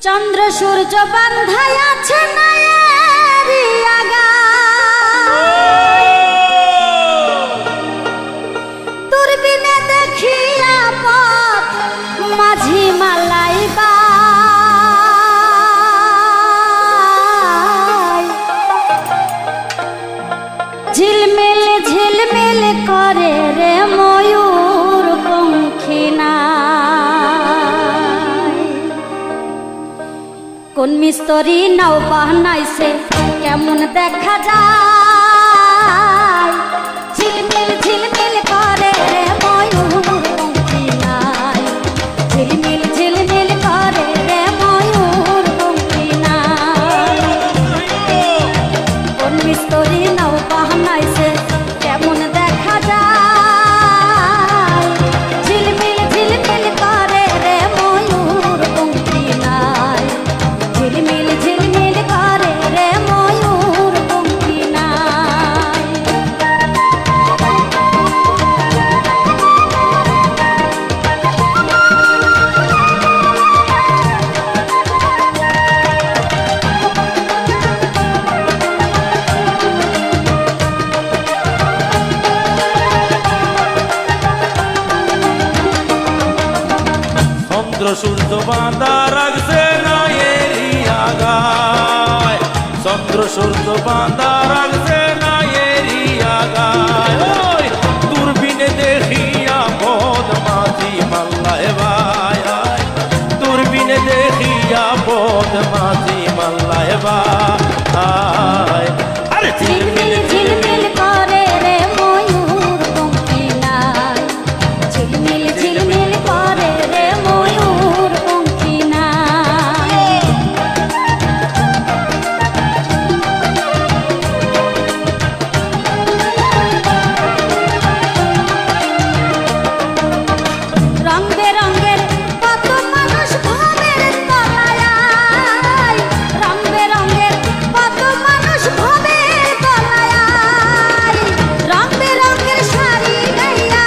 চন্দ্র সূর্য বান্ধাই আছে নায়েরি আগা, দূরবীনে দেখিয়া পথ মাঝি মালাই বাই, ঝিলমিল ঝিলমিল করে রে ময়ূর পঙ্খিনা। কোন মিস্ত্রি নাও বানাইছে কেমন দেখা যায়, ঝিলমিল ঝিলমিল করে রে ময়ূর পঙ্খিনায়, ঝিলমিল ঝিলমিল করে রে ময়ূর পঙ্খিনায়। কোন মিস্ত্রি নাও বানাইছে কেমন দেখা যায়, ঝিলমিল ঝিলমিল করে রে ময়ূর পঙ্খিনায়, ঝিলমিল ঝিলমিল করে রে ময়ূর পঙ্খিনায়। চন্দ্র সূর্য বাঁধা রাখছে নায়েরি আগায়, চন্দ্র সূর্য বাঁধা রাখছে নায়েরি আগায়। ওই দূরবীনে দেখিয়া পদ মাঝি মাল্লায় ভাই, দূরবীনে দেখিয়া পদ মাঝি মাল্লায় ভাই। আরে ঝিলমিল ঝিলমিল করে রে ময়ূর পঙ্খিনায়, ঝিলমিল ঝিলমিল করে রে ময়ূর পঙ্খিনায়। রং বেরঙের কত মানুষ ভবের তলায়, রং বেরঙের কত মানুষ ভবের তলায়, রং বেরঙের শাড়ি গাইয়া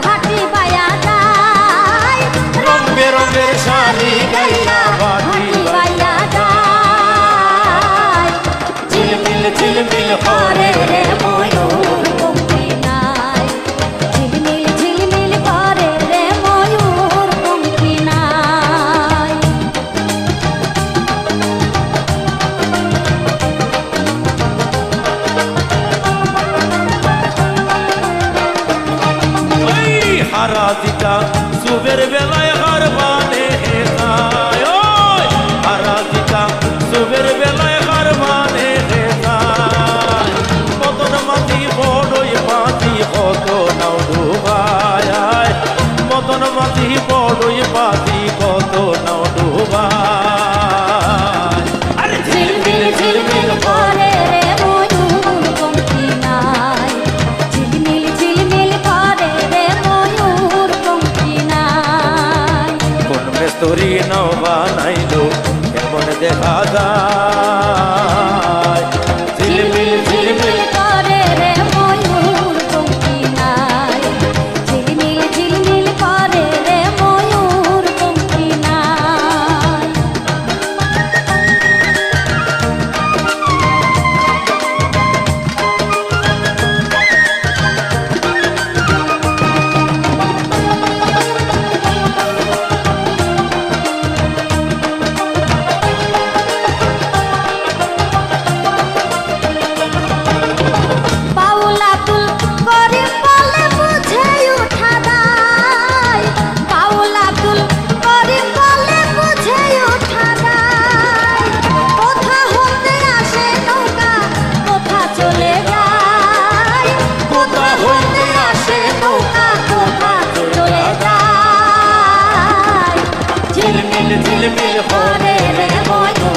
ভাটি বায়া যায়, রং বেরঙের শাড়ি গাইয়া ভাটি বায়া যায়। ঝিলমিল ঝিলমিল করে করে রে ময়ূর পঙ্খিনায়, ঝিলমিল ঝিলমিল করে রে ময়ূর পঙ্খিনায়। ওই হারাজিটা সুবের বেলায় হার মানে হেতায়, ওই হারাজিটা সুবের বেলায় হার মানে হেতায়। মদন মাঝি বড়ই মাঝি কত নাও ডুবায়, মদন মাঝি বড়ই মাঝি কত নাও ডুবায়। আরে ঝিলমিল ঝিলমিল করে রে ময়ূর পঙ্খিনায়, ঝিলমিল ঝিলমিল করে রে ময়ূর পঙ্খিনায়। কোন মেস্তরি নাও বানাইলো কেমন দেখা যায়, ঝিলমিল ঝিলমিল করে রে ময়ূর পঙ্খিনায়, ঝিলমিল ঝিলমিল করে রে ময়ূর পঙ্খিনায়। বাউলা তুল করিম বলে বুঝে উঠা দায়, বাউলা তুল করিম বলে বুঝে উঠা দায়। কোথা হতে আসে নৌকা কোথা চলে যায়, কোথা হতে আসে নৌকা কোথা চলে যায়। ঝিলমিল ঝিলমিল করে রে ময়ূর